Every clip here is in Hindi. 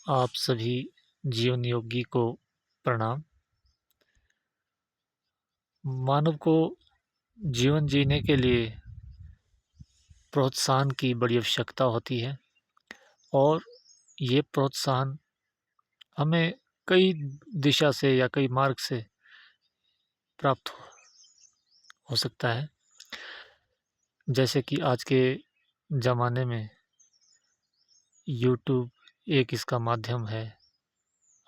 आप सभी जीवन योगी को प्रणाम। मानव को जीवन जीने के लिए प्रोत्साहन की बड़ी आवश्यकता होती है और ये प्रोत्साहन हमें कई दिशा से या कई मार्ग से प्राप्त हो सकता है। जैसे कि आज के ज़माने में यूट्यूब एक इसका माध्यम है।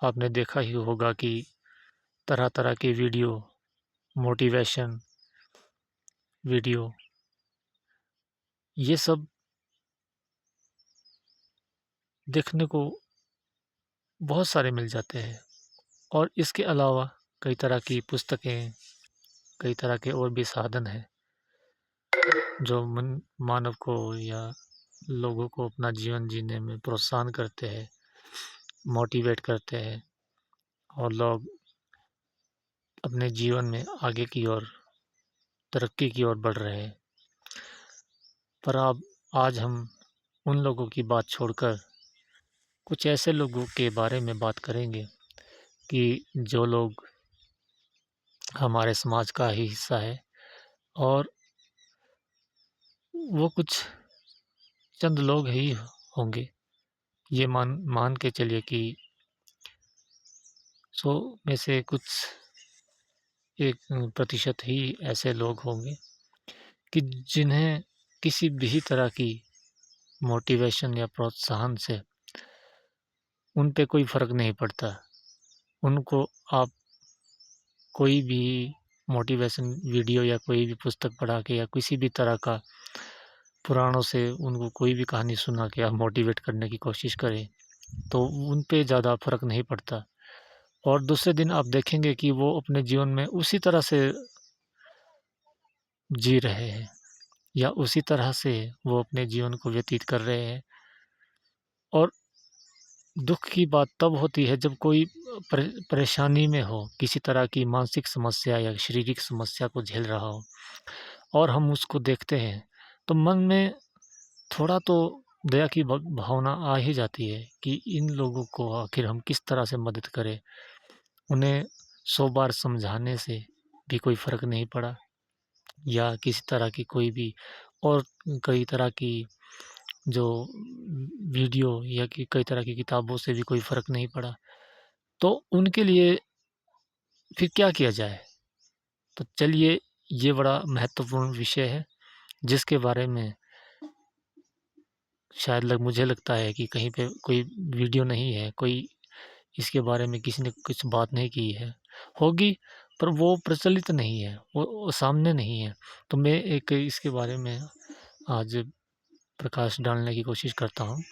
आपने देखा ही होगा कि तरह-तरह के वीडियो, मोटिवेशन वीडियो, ये सब देखने को बहुत सारे मिल जाते हैं। और इसके अलावा कई तरह की पुस्तकें, कई तरह के और भी साधन हैं, जो मानव को या लोगों को अपना जीवन जीने में प्रोत्साहन करते हैं, मोटिवेट करते हैं और लोग अपने जीवन में आगे की ओर, तरक्की की ओर बढ़ रहे हैं। पर अब आज हम उन लोगों की बात छोड़कर कुछ ऐसे लोगों के बारे में बात करेंगे कि जो लोग हमारे समाज का ही हिस्सा है और वो कुछ चंद लोग ही होंगे। ये मान मान के चलिए कि 100 में से कुछ 1% ही ऐसे लोग होंगे कि जिन्हें किसी भी तरह की मोटिवेशन या प्रोत्साहन से उन पे कोई फ़र्क नहीं पड़ता। उनको आप कोई भी मोटिवेशन वीडियो या कोई भी पुस्तक पढ़ा के या किसी भी तरह का पुराणों से उनको कोई भी कहानी सुना के आप मोटिवेट करने की कोशिश करें, तो उन पे ज़्यादा फ़र्क नहीं पड़ता। और दूसरे दिन आप देखेंगे कि वो अपने जीवन में उसी तरह से जी रहे हैं या उसी तरह से वो अपने जीवन को व्यतीत कर रहे हैं। और दुःख की बात तब होती है जब कोई परेशानी में हो, किसी तरह की मानसिक समस्या या शारीरिक समस्या को झेल रहा हो और हम उसको देखते हैं, तो मन में थोड़ा तो दया की भावना आ ही जाती है कि इन लोगों को आखिर हम किस तरह से मदद करें। उन्हें 100 बार समझाने से भी कोई फ़र्क नहीं पड़ा या किसी तरह की कोई भी और कई तरह की जो वीडियो या कि कई तरह की किताबों से भी कोई फ़र्क नहीं पड़ा। तो उनके लिए फिर क्या किया जाए? तो चलिए, ये बड़ा महत्वपूर्ण विषय है जिसके बारे में शायद मुझे लगता है कि कहीं पे कोई वीडियो नहीं है, कोई इसके बारे में किसी ने कुछ बात नहीं की है। होगी, पर वो प्रचलित नहीं है, वो सामने नहीं है। तो मैं एक इसके बारे में आज प्रकाश डालने की कोशिश करता हूँ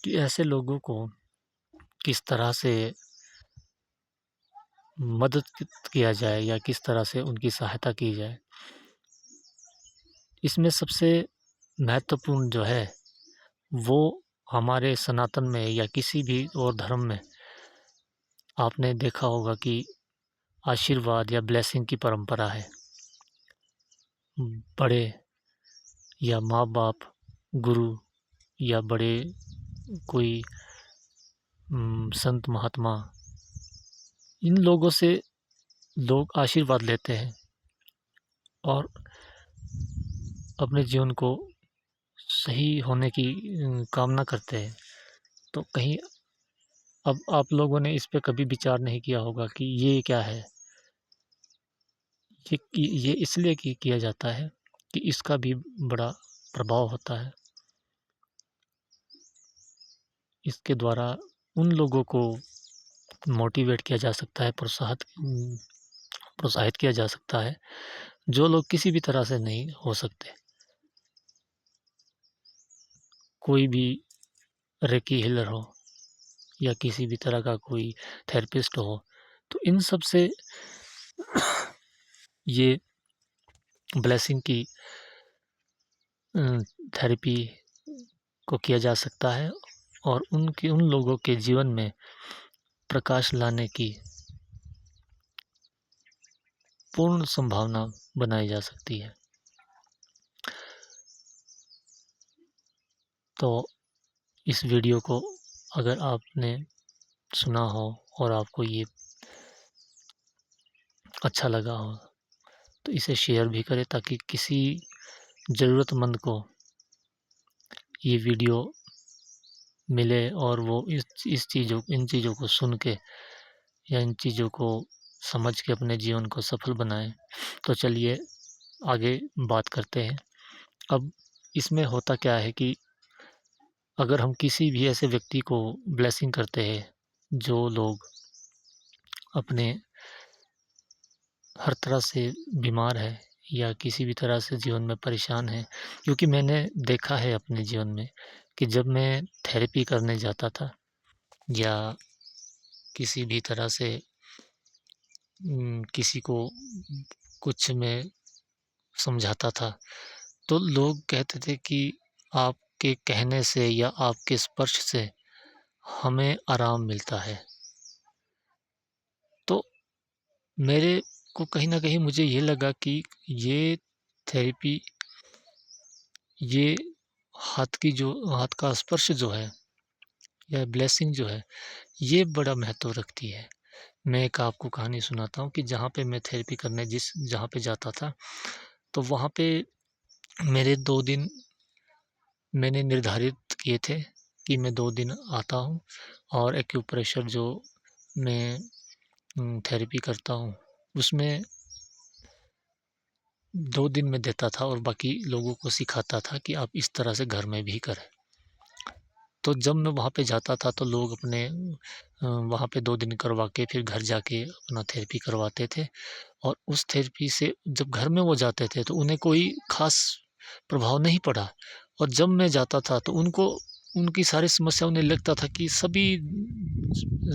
कि ऐसे लोगों को किस तरह से मदद किया जाए या किस तरह से उनकी सहायता की जाए। इसमें सबसे महत्वपूर्ण जो है, वो हमारे सनातन में या किसी भी और धर्म में आपने देखा होगा कि आशीर्वाद या ब्लेसिंग की परंपरा है। बड़े या माँ-बाप, गुरु या बड़े कोई संत महात्मा, इन लोगों से लोग आशीर्वाद लेते हैं और अपने जीवन को सही होने की कामना करते हैं। तो कहीं अब आप लोगों ने इस पे कभी विचार नहीं किया होगा कि ये क्या है? ये इसलिए किया जाता है कि इसका भी बड़ा प्रभाव होता है। इसके द्वारा उन लोगों को मोटिवेट किया जा सकता है, प्रोत्साहित किया जा सकता है, जो लोग किसी भी तरह से नहीं हो सकते। कोई भी रेकी हीलर हो या किसी भी तरह का कोई थेरेपिस्ट हो, तो इन सब से ये ब्लेसिंग की थेरेपी को किया जा सकता है और उन लोगों के जीवन में प्रकाश लाने की पूर्ण संभावना बनाई जा सकती है। तो इस वीडियो को अगर आपने सुना हो और आपको ये अच्छा लगा हो, तो इसे शेयर भी करें ताकि किसी ज़रूरतमंद को ये वीडियो मिले और वो इन चीज़ों को सुन के या इन चीज़ों को समझ के अपने जीवन को सफल बनाएँ। तो चलिए आगे बात करते हैं। अब इसमें होता क्या है कि अगर हम किसी भी ऐसे व्यक्ति को ब्लेसिंग करते हैं, जो लोग अपने हर तरह से बीमार है या किसी भी तरह से जीवन में परेशान है, क्योंकि मैंने देखा है अपने जीवन में कि जब मैं थेरेपी करने जाता था या किसी भी तरह से किसी को कुछ मैं समझाता था, तो लोग कहते थे कि आपके कहने से या आपके स्पर्श से हमें आराम मिलता है। तो मेरे को कहीं न कहीं मुझे ये लगा कि ये थेरेपी, ये हाथ का स्पर्श जो है या ब्लेसिंग जो है, ये बड़ा महत्व रखती है। मैं एक आपको कहानी सुनाता हूँ कि जहाँ पे मैं थेरेपी करने जहाँ पे जाता था, तो वहाँ पे मेरे 2 दिन मैंने निर्धारित किए थे कि मैं 2 दिन आता हूँ और एक्यूप्रेशर जो मैं थेरेपी करता हूँ, उसमें 2 दिन मैं देता था और बाकी लोगों को सिखाता था कि आप इस तरह से घर में भी करें। तो जब मैं वहाँ पे जाता था तो लोग अपने वहाँ पे 2 दिन करवा के फिर घर जाके अपना थेरेपी करवाते थे और उस थेरेपी से जब घर में वो जाते थे तो उन्हें कोई ख़ास प्रभाव नहीं पड़ा और जब मैं जाता था तो उनको उनकी सारी समस्या उन्हें लगता था कि सभी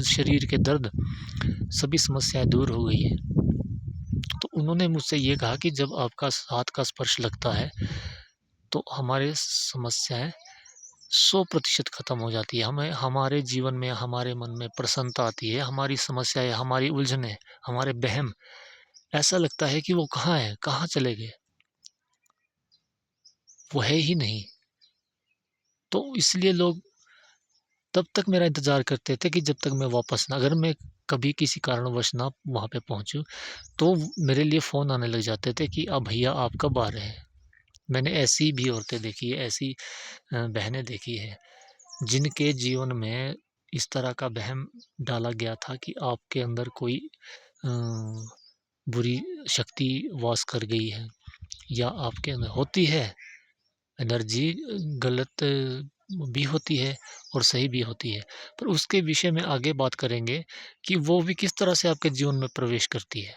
शरीर के दर्द, सभी समस्याएँ दूर हो गई हैं। तो उन्होंने मुझसे ये कहा कि जब आपका हाथ का स्पर्श लगता है, तो हमारे समस्याएँ 100% खत्म हो जाती है। हमें हमारे जीवन में, हमारे मन में प्रसन्नता आती है, हमारी समस्याएँ, हमारी उलझनें, हमारे वहम, ऐसा लगता है कि वो कहाँ हैं? कहाँ चले गए? वो है ही नहीं। तो इसलिए लोग तब तक मेरा इंतज़ार करते थे कि जब तक मैं वापस ना, अगर मैं कभी किसी कारणवश ना वहाँ पे पहुँचूँ, तो मेरे लिए फ़ोन आने लग जाते थे कि भैया आप कब आ रहे हैं? मैंने ऐसी भी औरतें देखी है, ऐसी बहनें देखी हैं, जिनके जीवन में इस तरह का वहम डाला गया था कि आपके अंदर कोई अ, बुरी शक्ति वास कर गई है या आपके अंदर होती है एनर्जी, गलत भी होती है और सही भी होती है। पर उसके विषय में आगे बात करेंगे कि वो भी किस तरह से आपके जीवन में प्रवेश करती है।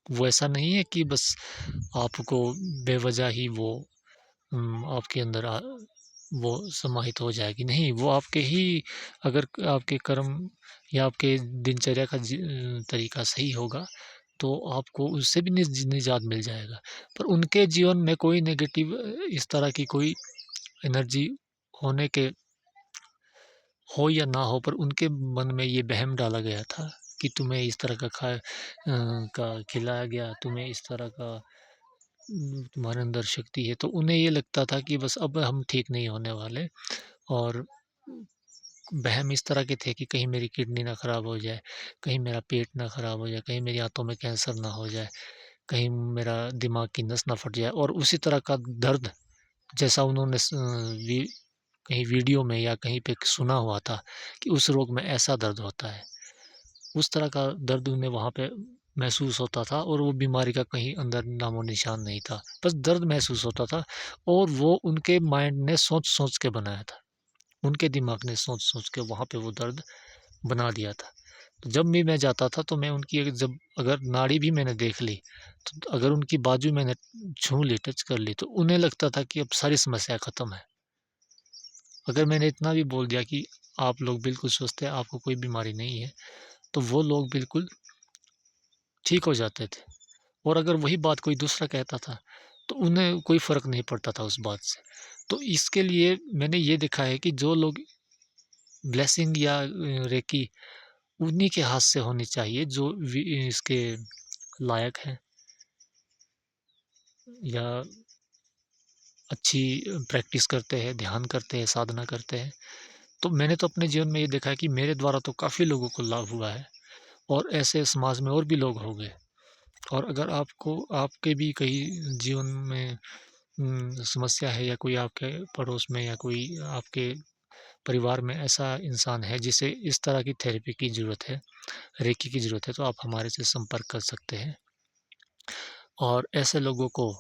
वो ऐसा नहीं है कि बस आपको बेवज़ह ही वो आपके अंदर वो समाहित हो जाएगी, नहीं, वो आपके ही अगर आपके कर्म या आपके दिनचर्या का तरीका सही होगा, तो आपको उससे भी निजात मिल जाएगा। पर उनके जीवन में कोई नेगेटिव इस तरह की कोई एनर्जी होने के हो या ना हो, पर उनके मन में ये वहम डाला गया था कि तुम्हें इस तरह का खिलाया गया, तुम्हें इस तरह का तुम्हारे अंदर शक्ति है, तो उन्हें ये लगता था कि बस अब हम ठीक नहीं होने वाले और वहम इस तरह के थे कि कहीं मेरी किडनी ना खराब हो जाए, कहीं मेरा पेट ना खराब हो जाए, कहीं मेरी आँतों में कैंसर ना हो जाए, कहीं मेरा दिमाग की नस ना फट जाए और उसी तरह का दर्द जैसा उन्होंने कहीं वीडियो में या कहीं पे सुना हुआ था कि उस रोग में ऐसा दर्द होता है। उस तरह का दर्द उन्हें वहाँ पे महसूस होता था और वो बीमारी का कहीं अंदर नामो-निशान नहीं था। बस दर्द महसूस होता था और वो उनके माइंड ने सोच-सोच के बनाया था। उनके दिमाग ने सोच-सोच के वहाँ पे वो दर्द बना दिया था। तो जब भी मैं जाता था तो मैं उनकी जब अगर नाड़ी भी मैंने देख ली, तो अगर उनकी बाजू मैंने छू ली, टच कर ली, तो उन्हें लगता था कि अब सारी समस्याएँ खत्म है। अगर मैंने इतना भी बोल दिया कि आप लोग बिल्कुल स्वस्थ हैं, आपको कोई बीमारी नहीं है, तो वो लोग बिल्कुल ठीक हो जाते थे। और अगर वही बात कोई दूसरा कहता था, तो उन्हें कोई फ़र्क नहीं पड़ता था उस बात से। तो इसके लिए मैंने ये देखा है कि जो लोग ब्लेसिंग या रेकी उन्हीं के हाथ से होनी चाहिए जो इसके लायक हैं या अच्छी प्रैक्टिस करते हैं, ध्यान करते हैं, साधना करते हैं। तो मैंने तो अपने जीवन में ये देखा है कि मेरे द्वारा तो काफ़ी लोगों को लाभ हुआ है और ऐसे समाज में और भी लोग होंगे। और अगर आपको आपके भी कहीं जीवन में समस्या है या कोई आपके पड़ोस में या कोई आपके परिवार में ऐसा इंसान है जिसे इस तरह की थेरेपी की ज़रूरत है, रेकी की ज़रूरत है, तो आप हमारे से संपर्क कर सकते हैं। और ऐसे लोगों को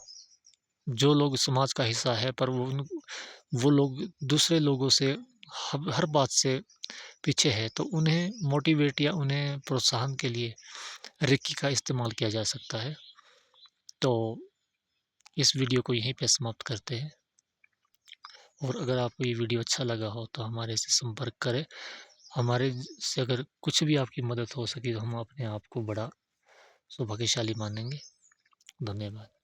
जो लोग समाज का हिस्सा है पर वो लोग दूसरे लोगों से हर बात से पीछे है, तो उन्हें मोटिवेट या उन्हें प्रोत्साहन के लिए रेकी का इस्तेमाल किया जा सकता है। तो इस वीडियो को यहीं पे समाप्त करते हैं और अगर आपको ये वीडियो अच्छा लगा हो तो हमारे से संपर्क करें। हमारे से अगर कुछ भी आपकी मदद हो सकी तो हम अपने आप को बड़ा सौभाग्यशाली मानेंगे। धन्यवाद।